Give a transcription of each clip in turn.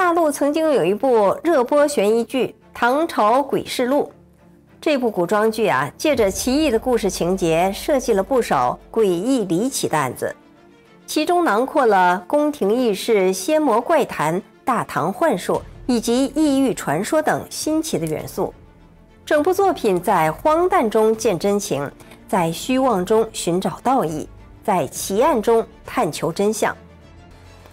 大陆曾经有一部热播悬疑剧《唐朝诡事录》，这部古装剧啊，借着奇异的故事情节，设计了不少诡异离奇的案子，其中囊括了宫廷轶事、仙魔怪谈、大唐幻术以及异域传说等新奇的元素。整部作品在荒诞中见真情，在虚妄中寻找道义，在奇案中探求真相。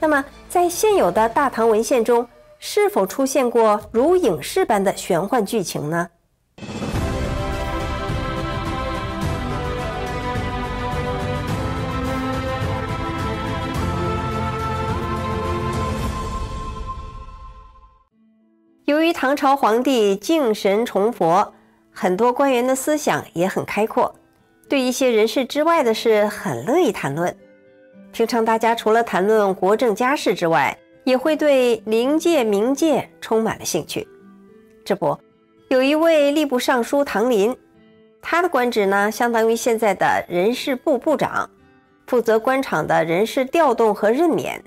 那么，在现有的大唐文献中，是否出现过如影视般的玄幻剧情呢？由于唐朝皇帝敬神崇佛，很多官员的思想也很开阔，对一些人世之外的事很乐意谈论。平常大家除了谈论国政家事之外，也会对灵界冥界充满了兴趣。这不，有一位吏部尚书唐林，他的官职呢，相当于现在的人事部部长，负责官场的人事调动和任免。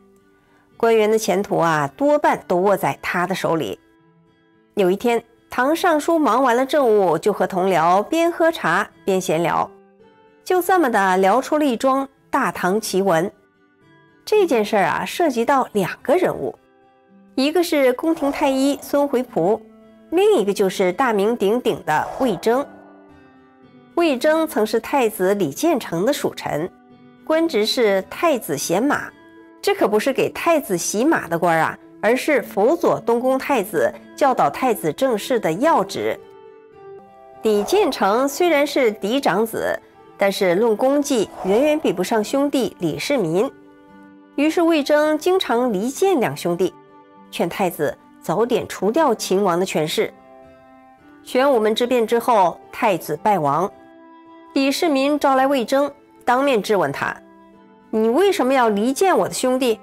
官员的前途啊，多半都握在他的手里。有一天，唐尚书忙完了政务，就和同僚边喝茶边闲聊，就这么的聊出了一桩大唐奇闻。这件事啊，涉及到2个人物，一个是宫廷太医孙回仆，另一个就是大名鼎鼎的魏征。魏征曾是太子李建成的属臣，官职是太子贤马，这可不是给太子洗马的官啊，而是辅佐东宫太子、教导太子政事的要职。李建成虽然是嫡长子，但是论功绩远远比不上兄弟李世民。于是魏征经常离间2兄弟，劝太子早点除掉秦王的权势。玄武门之变之后，太子败亡，李世民招来魏征，当面质问他：“你为什么要离间我的兄弟？”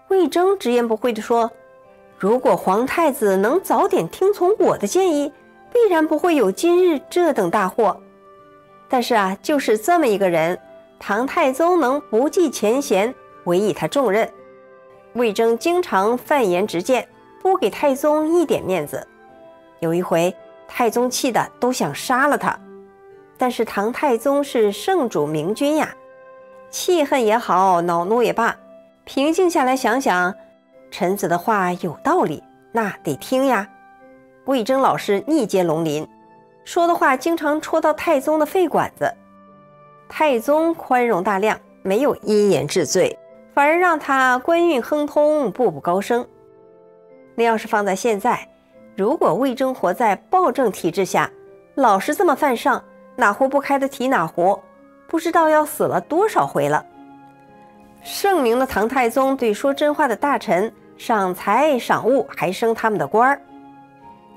魏征直言不讳地说：“如果皇太子能早点听从我的建议，必然不会有今日这等大祸。但是啊，就是这么一个人，唐太宗能不计前嫌，委以他重任。魏征经常犯言直谏，不给太宗一点面子。有一回，太宗气得都想杀了他，但是唐太宗是圣主明君呀，气恨也好，恼怒也罢，平静下来想想，臣子的话有道理，那得听呀。魏征老是逆接龙鳞，说的话经常戳到太宗的肺管子。太宗宽容大量，没有因言治罪，反而让他官运亨通，步步高升。那要是放在现在，如果魏征活在暴政体制下，老是这么犯上，哪壶不开的提哪壶，不知道要死了多少回了。圣明的唐太宗对说真话的大臣赏才赏物，还升他们的官儿。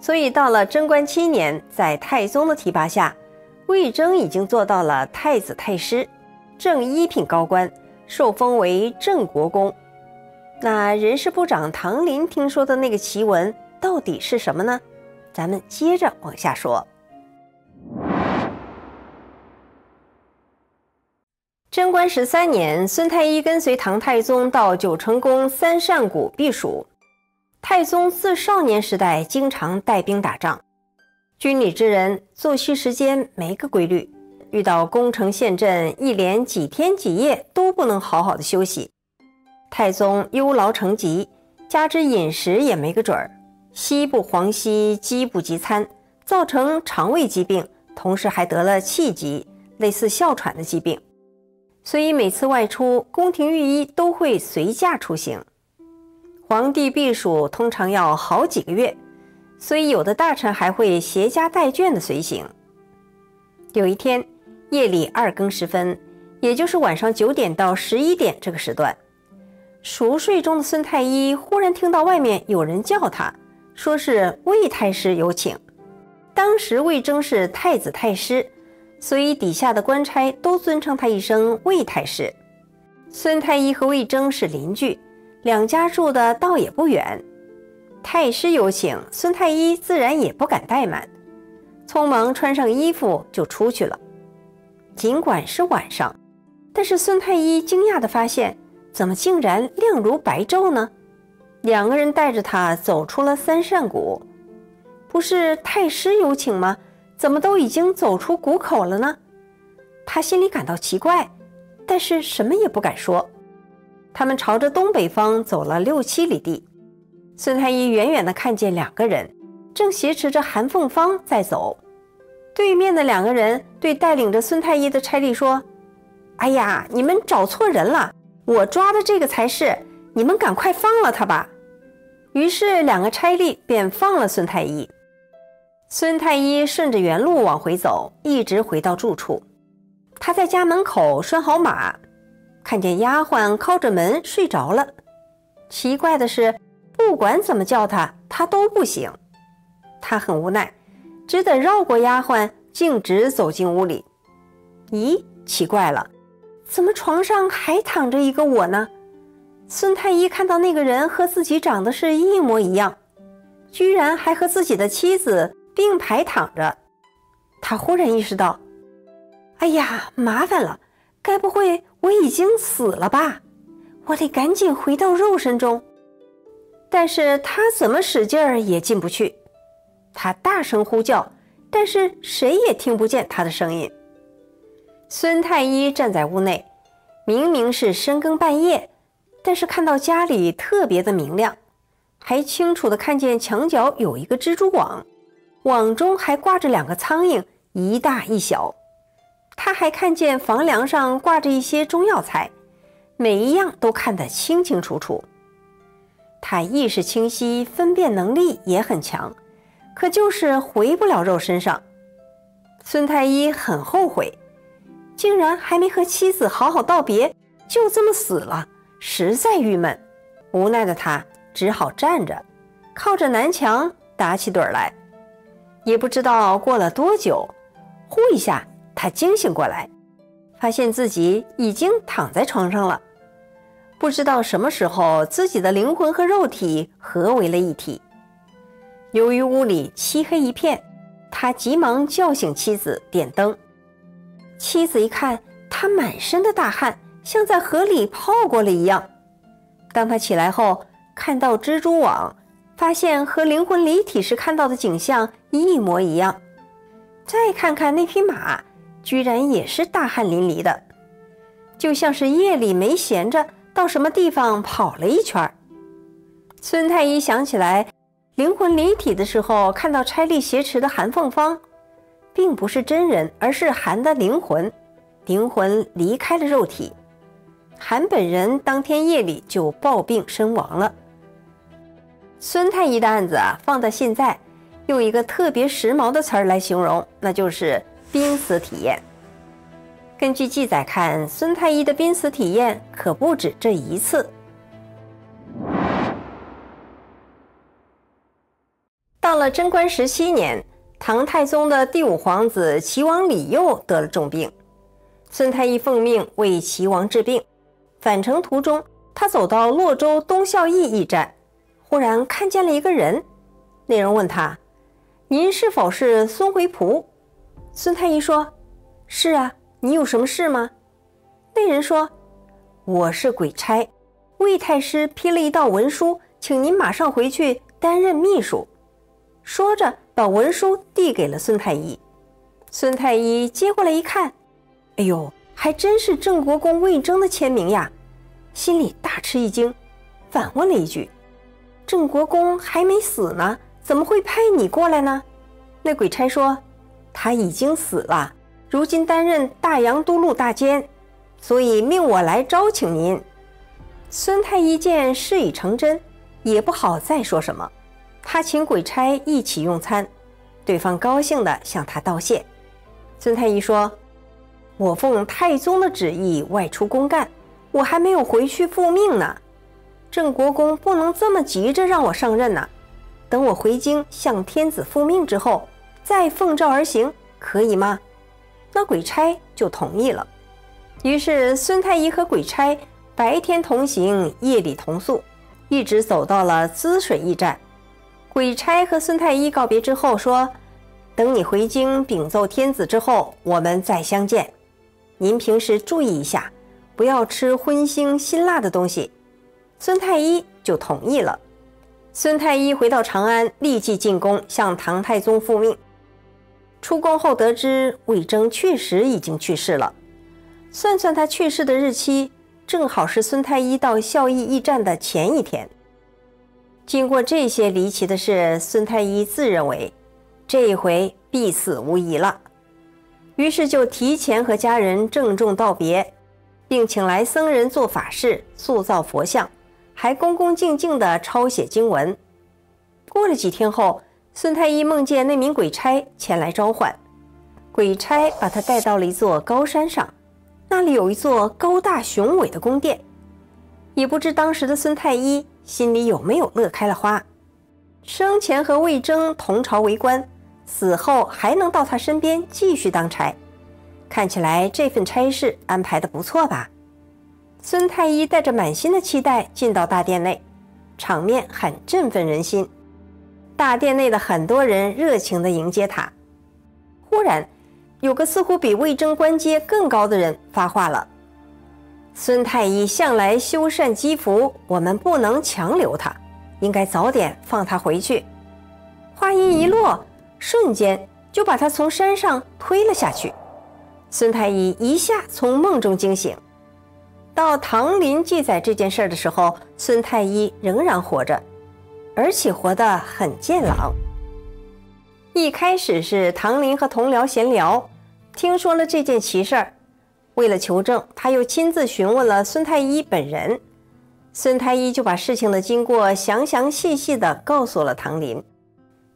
所以到了贞观7年，在太宗的提拔下，魏征已经做到了太子太师，正1品高官，受封为镇国公。那人事部长唐林听说的那个奇闻到底是什么呢？咱们接着往下说。贞观13年，孙太医跟随唐太宗到九成宫三善谷避暑。太宗自少年时代经常带兵打仗，军旅之人作息时间没个规律，遇到攻城陷阵，一连几天几夜都不能好好的休息。太宗忧劳成疾，加之饮食也没个准儿，饥不黄稀，饥不及餐，造成肠胃疾病，同时还得了气疾，类似哮喘的疾病。所以每次外出，宫廷御医都会随驾出行。皇帝避暑通常要好几个月，所以有的大臣还会携家带眷的随行。有一天夜里2更时分，也就是晚上9点到11点这个时段，熟睡中的孙太医忽然听到外面有人叫他，说是魏太师有请。当时魏征是太子太师，所以底下的官差都尊称他一声魏太师。孙太医和魏征是邻居，2家住的倒也不远。太师有请，孙太医自然也不敢怠慢，匆忙穿上衣服就出去了。尽管是晚上，但是孙太医惊讶地发现，怎么竟然亮如白昼呢？两个人带着他走出了三善谷。不是太师有请吗？怎么都已经走出谷口了呢？他心里感到奇怪，但是什么也不敢说。他们朝着东北方走了6、7里地。孙太医远远地看见两个人正挟持着韩凤芳在走。对面的两个人对带领着孙太医的差吏说：“哎呀，你们找错人了，我抓的这个才是，你们赶快放了他吧。”于是两个差吏便放了孙太医。孙太医顺着原路往回走，一直回到住处。他在家门口拴好马，看见丫鬟靠着门睡着了。奇怪的是，不管怎么叫他，他都不醒。他很无奈，只得绕过丫鬟，径直走进屋里。咦，奇怪了，怎么床上还躺着一个我呢？孙太医看到那个人和自己长得是一模一样，居然还和自己的妻子并排躺着。他忽然意识到，哎呀，麻烦了，该不会我已经死了吧？我得赶紧回到肉身中。但是他怎么使劲儿也进不去。他大声呼叫，但是谁也听不见他的声音。孙太医站在屋内，明明是深更半夜，但是看到家里特别的明亮，还清楚地看见墙角有一个蜘蛛网，网中还挂着2个苍蝇，一大一小。他还看见房梁上挂着一些中药材，每一样都看得清清楚楚。他意识清晰，分辨能力也很强，可就是回不了肉身上。孙太医很后悔，竟然还没和妻子好好道别，就这么死了，实在郁闷。无奈的他只好站着，靠着南墙打起盹来。也不知道过了多久，呼一下他惊醒过来，发现自己已经躺在床上了。不知道什么时候，自己的灵魂和肉体合为了一体。由于屋里漆黑一片，他急忙叫醒妻子，点灯。妻子一看，他满身的大汗，像在河里泡过了一样。当他起来后，看到蜘蛛网，发现和灵魂离体时看到的景象一模一样。再看看那匹马，居然也是大汗淋漓的，就像是夜里没闲着，到什么地方跑了一圈。孙太医想起来，灵魂离体的时候看到差吏挟持的韩凤芳，并不是真人，而是韩的灵魂，灵魂离开了肉体。韩本人当天夜里就暴病身亡了。孙太医的案子放在现在，用一个特别时髦的词儿来形容，那就是濒死体验。根据记载看，孙太医的濒死体验可不止这一次。到了贞观17年，唐太宗的第5皇子齐王李佑得了重病，孙太医奉命为齐王治病。返程途中，他走到洛州东孝义驿站，忽然看见了一个人。那人问他：“您是否是孙回仆？”孙太医说：“是啊，你有什么事吗？”那人说：“我是鬼差，魏太师批了一道文书，请您马上回去担任秘书。”说着把文书递给了孙太医。孙太医接过来一看，哎呦，还真是郑国公魏征的签名呀，心里大吃一惊，反问了一句：“郑国公还没死呢，怎么会派你过来呢？”那鬼差说：“他已经死了，如今担任大洋都督大监，所以命我来招请您。”孙太医见事已成真，也不好再说什么，他请鬼差一起用餐，对方高兴地向他道谢。孙太医说：“我奉太宗的旨意外出公干，我还没有回去复命呢。郑国公不能这么急着让我上任呢，等我回京向天子复命之后，再奉诏而行，可以吗？”那鬼差就同意了。于是孙太医和鬼差白天同行，夜里同宿，一直走到了滋水驿站。鬼差和孙太医告别之后说：“等你回京禀奏天子之后，我们再相见。您平时注意一下，不要吃荤腥辛辣的东西。”孙太医就同意了。孙太医回到长安，立即进宫向唐太宗复命。出宫后得知魏征确实已经去世了，算算他去世的日期，正好是孙太医到孝义驿站的前一天。经过这些离奇的事，孙太医自认为这一回必死无疑了，于是就提前和家人郑重道别，并请来僧人做法事，塑造佛像，还恭恭敬敬地抄写经文。过了几天后，孙太医梦见那名鬼差前来召唤，鬼差把他带到了一座高山上，那里有一座高大雄伟的宫殿。也不知当时的孙太医心里有没有乐开了花，生前和魏征同朝为官，死后还能到他身边继续当差，看起来这份差事安排得不错吧。孙太医带着满心的期待进到大殿内，场面很振奋人心。大殿内的很多人热情地迎接他。忽然，有个似乎比魏征官阶更高的人发话了：孙太医向来修善积福，我们不能强留他，应该早点放他回去。话音一落，瞬间就把他从山上推了下去。孙太医一下从梦中惊醒。到唐林记载这件事的时候，孙太医仍然活着，而且活得很健朗。一开始是唐林和同僚闲聊，听说了这件奇事儿，为了求证，他又亲自询问了孙太医本人。孙太医就把事情的经过详详细细地告诉了唐林。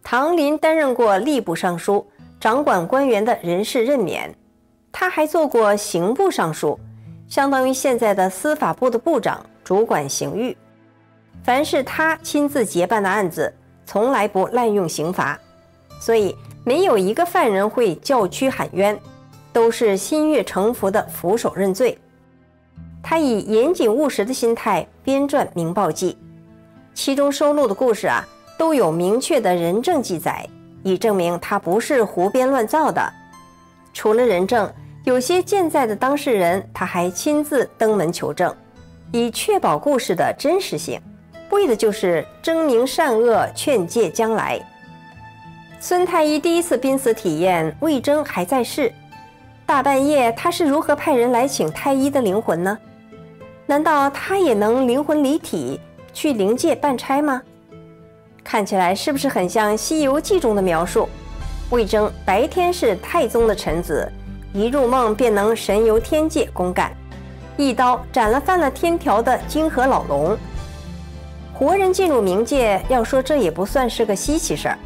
唐林担任过吏部尚书，掌管官员的人事任免，他还做过刑部尚书，相当于现在的司法部的部长，主管刑狱。凡是他亲自结办的案子，从来不滥用刑罚，所以没有一个犯人会叫屈喊冤，都是心悦诚服的俯首认罪。他以严谨务实的心态编撰《明报记》，其中收录的故事都有明确的人证记载，以证明他不是胡编乱造的。除了人证，有些健在的当事人他还亲自登门求证，以确保故事的真实性，为的就是争明善恶，劝诫将来。孙太医第一次濒死体验魏征还在世，大半夜他是如何派人来请太医的灵魂呢？难道他也能灵魂离体去灵界办差吗？看起来是不是很像《西游记》中的描述？魏征白天是太宗的臣子，一入梦便能神游天界公干，一刀斩了犯了天条的金河老龙。活人进入冥界，要说这也不算是个稀奇事儿。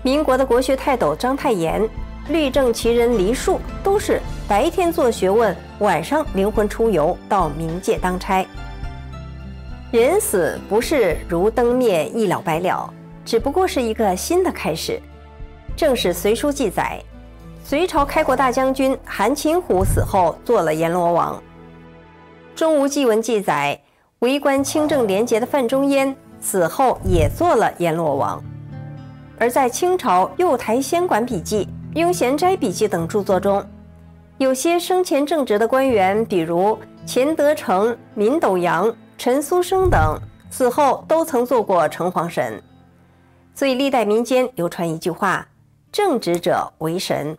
民国的国学泰斗章太炎、律政奇人黎庶都是白天做学问，晚上灵魂出游到冥界当差。人死不是如灯灭，一了百了，只不过是一个新的开始。正史隋书记载，隋朝开国大将军韩擒虎死后做了阎罗王。中吴纪文记载，为官清正廉洁的范仲淹死后也做了阎罗王。而在清朝《右台仙馆笔记》《雍贤斋笔记》等著作中，有些生前正直的官员，比如钱德成、闵斗阳、陈苏生等，死后都曾做过城隍神。所以历代民间流传一句话：正直者为神。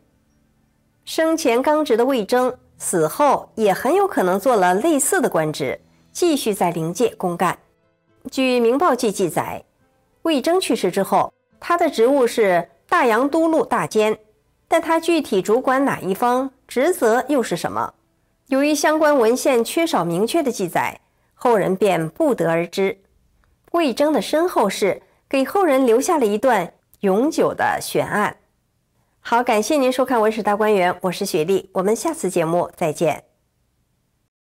生前刚直的魏征，死后也很有可能做了类似的官职，继续在灵界公干。据《明报记》记载，魏征去世之后，他的职务是大洋都路大监，但他具体主管哪一方，职责又是什么？由于相关文献缺少明确的记载，后人便不得而知。魏征的身后事给后人留下了一段永久的悬案。好，感谢您收看《文史大观园》，我是雪莉，我们下次节目再见。